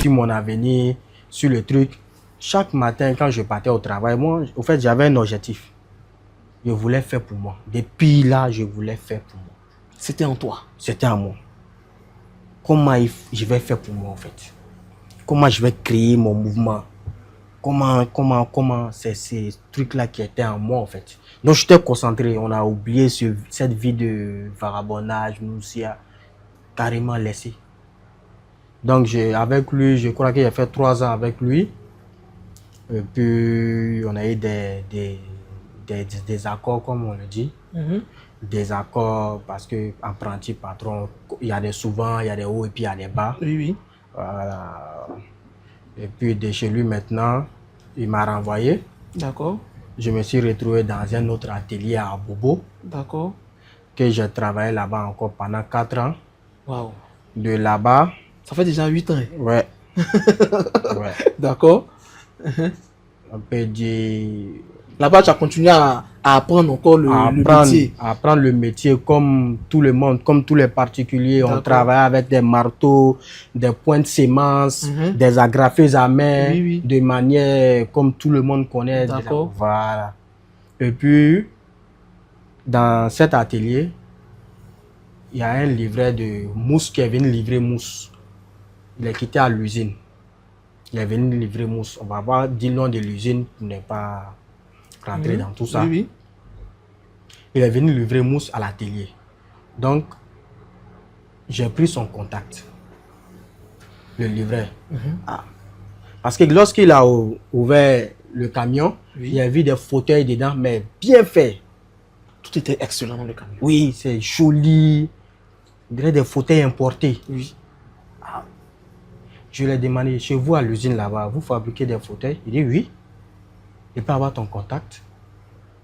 sur mon avenir, sur le truc. Chaque matin, quand je partais au travail, moi, au fait, j'avais un objectif. Je voulais faire pour moi. Depuis là, je voulais faire pour moi. C'était en toi? C'était en moi. Comment je vais faire pour moi, en fait? Comment je vais créer mon mouvement? Comment c'est ces trucs-là qui étaient en moi, en fait. Donc, j'étais concentré. On a oublié cette vie de vagabondage, nous aussi, a carrément laissé. Donc, avec lui, je crois qu'il a fait 3 ans avec lui. Et puis, on a eu des accords, comme on le dit. Des accords parce que apprenti, patron, il y a des souvent, il y a des hauts et puis il y a des bas. Oui, oui. Voilà. Et puis, de chez lui, maintenant, il m'a renvoyé. D'accord. Je me suis retrouvé dans un autre atelier à Bobo. D'accord. Que j'ai travaillé là-bas encore pendant 4 ans. Waouh. De là-bas. Ça fait déjà 8 ans. Ouais. Ouais. D'accord. On peut dire. Là-bas, tu as continué à apprendre encore le métier. À apprendre le métier comme tout le monde, comme tous les particuliers. On travaille avec des marteaux, des points de sémence, des agrafeuses à main, de manière comme tout le monde connaît. D'accord. Voilà. Et puis, dans cet atelier, il y a un livret de mousse qui est venu livrer mousse. Il est quitté à l'usine. Il est venu livrer mousse. On va pas dire le nom de l'usine pour ne pas rentrer dans tout ça. Oui, oui. Il est venu livrer mousse à l'atelier. Donc, j'ai pris son contact. Le livret. Parce que lorsqu'il a ouvert le camion, il a vu des fauteuils dedans, mais bien faits. Tout était excellent dans le camion. Oui, c'est joli. Il dirait des fauteuils importés. Oui. Je lui ai demandé, chez vous à l'usine là-bas, vous fabriquez des fauteuils? Il dit oui. Il peut avoir ton contact.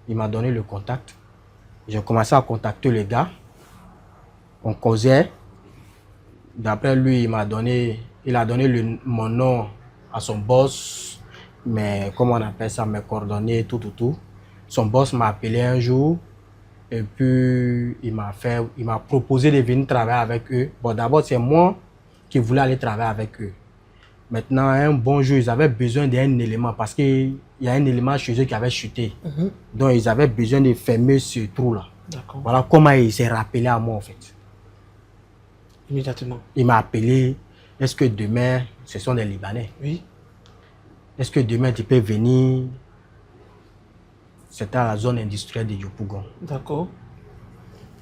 Il m'a donné le contact. J'ai commencé à contacter le gars. On causait. D'après lui, il a donné mon nom à son boss. Mais comment on appelle ça, mes coordonnées, tout. Son boss m'a appelé un jour. Et puis, il m'a proposé de venir travailler avec eux. Bon, d'abord, c'est moi qui voulais aller travailler avec eux. Maintenant, un bon jour, ils avaient besoin d'un élément parce qu'il y a un élément chez eux qui avait chuté. Donc, ils avaient besoin de fermer ce trou-là. Voilà comment il s'est rappelé à moi, en fait. Immédiatement. Il m'a appelé. Est-ce que demain, ce sont des Libanais? Oui. Est-ce que demain, tu peux venir? C'était à la zone industrielle de Yopougon. D'accord.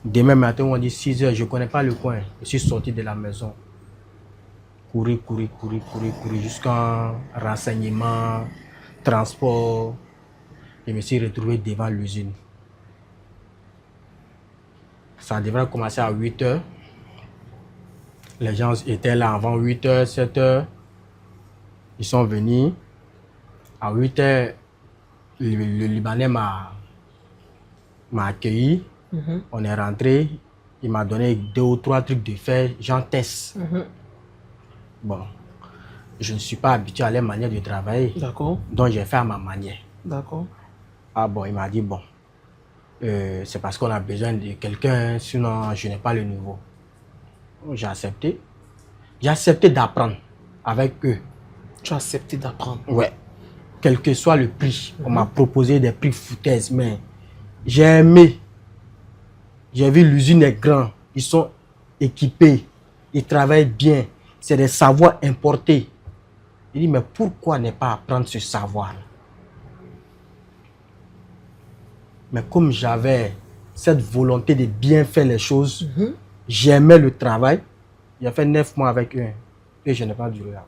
Demain matin, on dit 6 heures, je ne connais pas le coin. Je suis sorti de la maison. Courir jusqu'à renseignement, transport. Je me suis retrouvé devant l'usine. Ça devrait commencer à 8 heures. Les gens étaient là avant 8 heures, 7 heures. Ils sont venus. À 8 heures, le Libanais m'a accueilli. On est rentré. Il m'a donné 2 ou 3 trucs de faire, j'en teste. Bon, je ne suis pas habitué à leur manière de travailler. D'accord. Donc, j'ai fait à ma manière. D'accord. Ah bon, il m'a dit, bon, c'est parce qu'on a besoin de quelqu'un, sinon je n'ai pas le niveau. J'ai accepté. J'ai accepté d'apprendre avec eux. Tu as accepté d'apprendre? Ouais. Quel que soit le prix. On m'a proposé des prix foutaises, mais j'ai aimé. J'ai vu l'usine est grande. Ils sont équipés. Ils travaillent bien. C'est des savoirs importés. Il dit, mais pourquoi ne pas apprendre ce savoir? Mais comme j'avais cette volonté de bien faire les choses, j'aimais le travail. J'ai fait 9 mois avec eux. Et je n'ai pas duré là.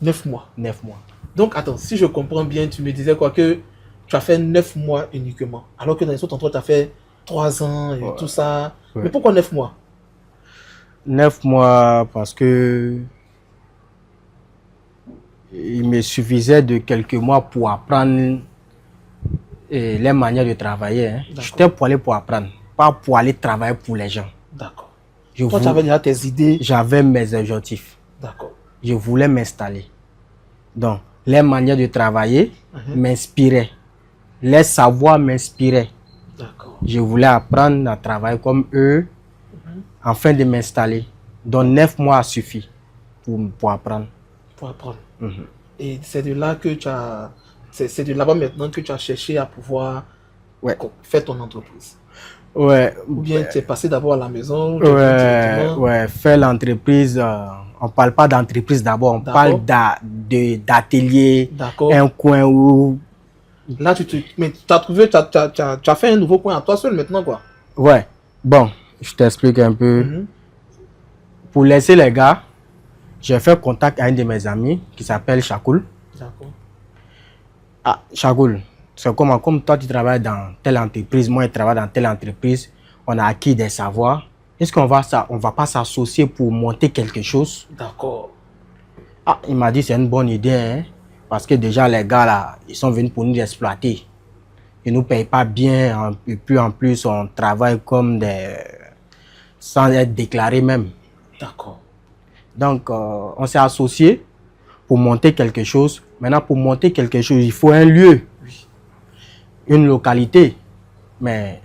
9 mois? 9 mois. Donc, attends, si je comprends bien, tu me disais quoi, que tu as fait 9 mois uniquement. Alors que dans les autres endroits, tu as fait 3 ans et tout ça. Ouais. Mais pourquoi 9 mois? 9 mois parce que il me suffisait de quelques mois pour apprendre les manières de travailler. Hein. J'étais pour aller pour apprendre, pas pour aller travailler pour les gens. D'accord. Toi, tu avais déjà tes idées? J'avais mes objectifs. D'accord. Je voulais m'installer. Donc, les manières de travailler m'inspiraient. Les savoirs m'inspiraient. D'accord. Je voulais apprendre à travailler comme eux afin de m'installer. Donc, 9 mois a suffi pour apprendre. Pour apprendre. Mhm. Et c'est de là que tu as... C'est de là-bas maintenant que tu as cherché à pouvoir Ouais. faire ton entreprise. Ouais. Ou bien tu es passé d'abord à la maison, tu es venu Ouais, directement. ouais, faire l'entreprise, on parle pas d'entreprise d'abord, on D'accord. parle d'atelier, D'accord. un coin où... Là, mais tu as trouvé, tu as fait un nouveau coin à toi seul maintenant, quoi. Ouais, bon, je t'explique un peu. Mhm. Pour laisser les gars, j'ai fait contact à un de mes amis qui s'appelle Chakoul. D'accord. Ah, Chakoul, c'est comme toi tu travailles dans telle entreprise, moi je travaille dans telle entreprise, on a acquis des savoirs. Est-ce qu'on va pas s'associer pour monter quelque chose? D'accord. Ah, il m'a dit c'est une bonne idée, hein, parce que déjà les gars là, ils sont venus pour nous exploiter. Ils nous payent pas bien, hein, et puis en plus on travaille comme des... sans être déclaré même. D'accord. Donc on s'est associés pour monter quelque chose. Maintenant pour monter quelque chose, il faut un lieu, Oui. une localité. Mais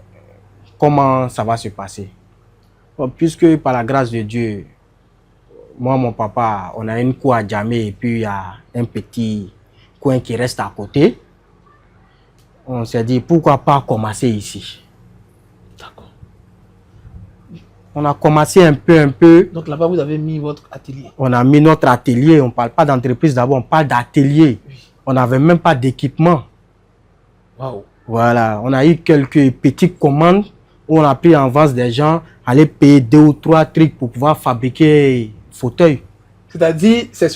comment ça va se passer? Bon, puisque par la grâce de Dieu, moi, mon papa, on a une cour à Djamé et puis il y a un petit coin qui reste à côté. On s'est dit, pourquoi pas commencer ici? D'accord. On a commencé un peu. Donc là-bas, vous avez mis votre atelier. On a mis notre atelier. On ne parle pas d'entreprise d'abord, on parle d'atelier. Oui. On n'avait même pas d'équipement. Waouh. Voilà, on a eu quelques petites commandes où on a pris en vente des gens, aller payer 2 ou 3 trucs pour pouvoir fabriquer fauteuil. C'est-à-dire, c'est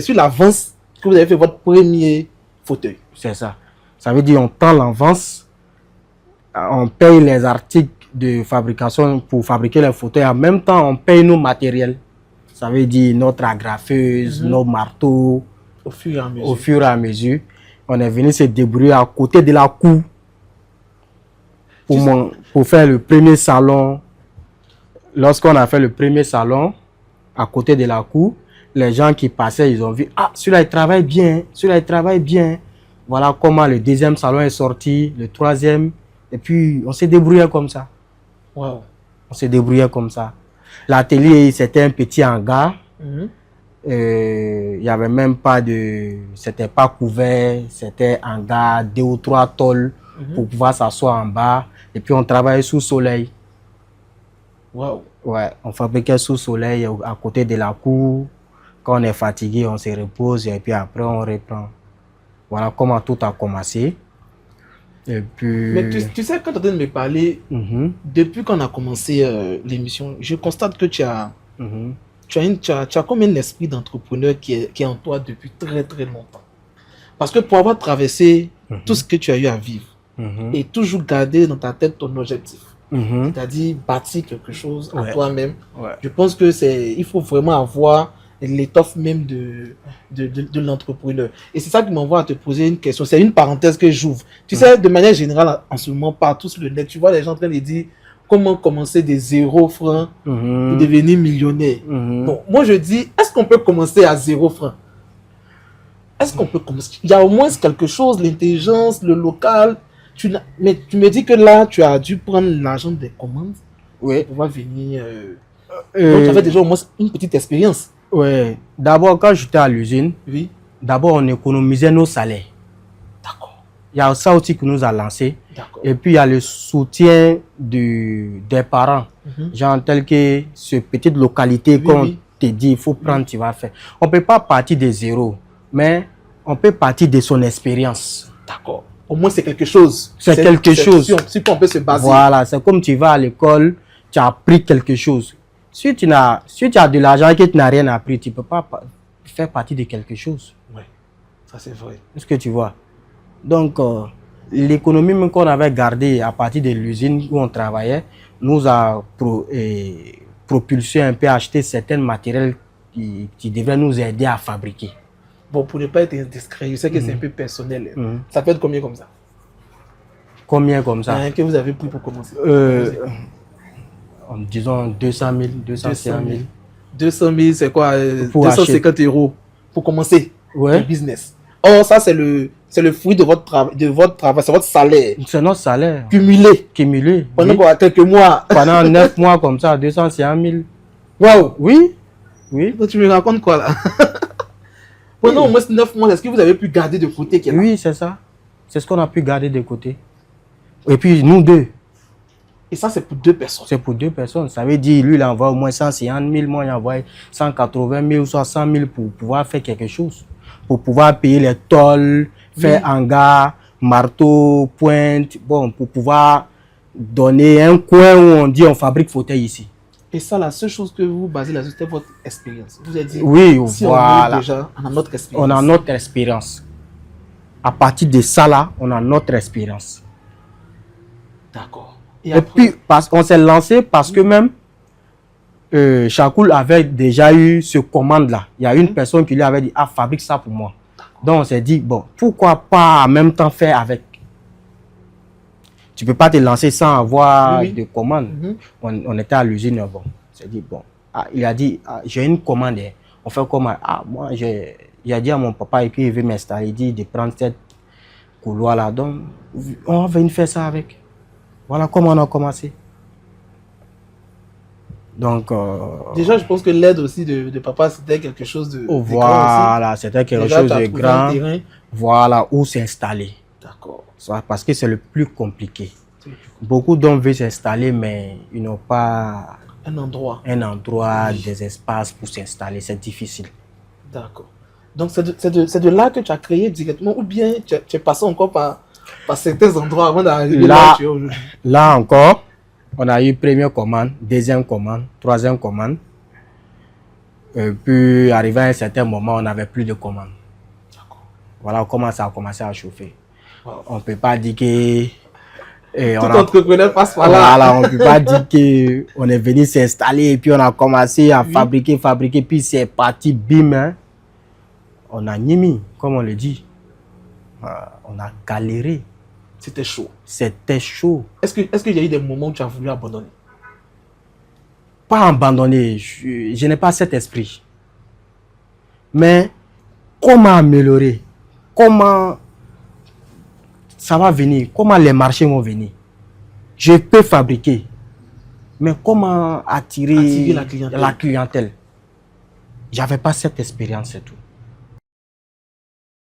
sur l'avance que vous avez fait votre premier fauteuil. C'est ça. Ça veut dire on prend l'avance, on paye les articles de fabrication pour fabriquer les fauteuils. En même temps, on paye nos matériels. Ça veut dire notre agrafeuse, nos marteaux. Au fur et à mesure. Au fur et à mesure, on est venu se débrouiller à côté de la cour pour faire le premier salon. Lorsqu'on a fait le premier salon, à côté de la cour, les gens qui passaient, ils ont vu, ah, celui-là, il travaille bien, celui-là, il travaille bien. Voilà comment le deuxième salon est sorti, le troisième, et puis on s'est débrouillé comme ça. Wow. On s'est débrouillé comme ça. L'atelier, c'était un petit hangar. Mhm. Il n'y avait même pas de... C'était pas couvert, c'était hangar, 2 ou 3 tôles pour pouvoir s'asseoir en bas. Et puis on travaillait sous soleil. Wow. Ouais, on fabriquait sous soleil à côté de la cour. Quand on est fatigué, on se repose et puis après on reprend. Voilà comment tout a commencé. Et puis... Mais tu sais, quand tu es en train de me parler, depuis qu'on a commencé l'émission, je constate que tu as comme un esprit d'entrepreneur qui est en toi depuis très très longtemps. Parce que pour avoir traversé tout ce que tu as eu à vivre et toujours garder dans ta tête ton objectif, c'est-à-dire bâtir quelque chose à toi-même, je pense que il faut vraiment avoir l'étoffe même de l'entrepreneur. Et c'est ça qui m'envoie à te poser une question. C'est une parenthèse que j'ouvre. Tu sais, de manière générale, en ce moment, partout sur le net, tu vois les gens en train de dire comment commencer des 0 francs pour devenir millionnaire. Donc, moi, je dis, est-ce qu'on peut commencer à 0 francs? Est-ce qu'on peut commencer? Il y a au moins quelque chose, l'intelligence, le local. Mais tu me dis que là, tu as dû prendre l'argent des commandes pour pouvoir venir. Donc, tu avais déjà au moins une petite expérience. Oui. D'abord, quand j'étais à l'usine, d'abord, on économisait nos salaires. D'accord. Il y a ça aussi qui nous a lancé. Et puis, il y a le soutien des parents. Genre, tel que ce petite localité qu'on te dit, il faut prendre, tu vas faire. On ne peut pas partir de zéro, mais on peut partir de son expérience. D'accord. Au moins, c'est quelque chose. C'est quelque chose. Sur quoi on peut se baser. Voilà, c'est comme tu vas à l'école, tu as appris quelque chose. Si tu as de l'argent et que tu n'as rien appris, tu ne peux pas faire partie de quelque chose. Oui, ça c'est vrai. Est-ce que tu vois? Donc, l'économie même qu'on avait gardée à partir de l'usine où on travaillait, nous a propulsé un peu à acheter certains matériels qui devraient nous aider à fabriquer. Bon, pour ne pas être indiscret, je sais que c'est un peu personnel. Ça fait combien comme ça? Combien comme ça? Que vous avez pris pour commencer? Disons 200 000, 250 000. 200 000, c'est quoi? 250 € pour commencer le business. Oh, ça, c'est le fruit de votre travail, c'est votre salaire. C'est notre salaire. Cumulé. Pendant quoi, quelques mois. Pendant 9 mois comme ça, 250 000. Waouh! Oui. Oui. Donc, tu me racontes quoi là? Pendant au moins 9 mois, est-ce que vous avez pu garder de côté quelqu'un? Oui, c'est ça. C'est ce qu'on a pu garder de côté. Et puis, nous deux. Et ça, c'est pour 2 personnes. C'est pour 2 personnes. Ça veut dire, lui, il envoie au moins 150 000, moi, il envoie 180 000 ou 100 000 pour pouvoir faire quelque chose. Pour pouvoir payer les tolls, faire hangar, marteau, pointe, bon, pour pouvoir donner un coin où on dit on fabrique fauteuil ici. Et ça, la seule chose que vous basez là-dessus, c'était votre expérience. Vous avez dit, Oui, si voilà. on est déjà, on a notre expérience. On a notre expérience. À partir de ça, là, on a notre expérience. D'accord. Et puis, on s'est lancé parce que même Chakoul avait déjà eu ce commande-là. Il y a une personne qui lui avait dit, ah, fabrique ça pour moi. Donc, on s'est dit, bon, pourquoi pas en même temps faire avec? Tu ne peux pas te lancer sans avoir de commande. On était à l'usine, bon. On s'est dit, bon. Ah, il a dit, ah, j'ai une commande. On fait comment? Ah, moi, il a dit à mon papa, et puis il veut m'installer. Il dit de prendre cette couloir-là. Donc, on va venir faire ça avec. Voilà comment on a commencé. Donc, déjà, je pense que l'aide aussi de papa, c'était quelque chose de voilà, c'était quelque chose de grand. Voilà, où s'installer. D'accord. Parce que c'est le plus compliqué. Beaucoup d'hommes veulent s'installer, mais ils n'ont pas un endroit, des espaces pour s'installer. C'est difficile. D'accord. Donc, c'est de là que tu as créé directement, ou bien tu es passé encore par certains endroits avant d'arriver là où tu es aujourd'hui? Là encore, on a eu première commande, deuxième commande, troisième commande. Et puis, arrivé à un certain moment, on n'avait plus de commandes. Voilà comment ça a commencé à chauffer. Wow. On ne peut pas dire que... Tout entrepreneur passe par là. Voilà, on ne peut pas dire qu'on est venu s'installer et puis on a commencé à fabriquer, puis c'est parti, bim. Hein. On a nimi, comme on le dit. On a galéré. C'était chaud. C'était chaud. Est-ce qu'il y a eu des moments où tu as voulu abandonner? Pas abandonner, je n'ai pas cet esprit. Mais comment améliorer? Comment ça va venir? Comment les marchés vont venir? Je peux fabriquer. Mais comment attirer la clientèle? J'avais pas cette expérience et tout.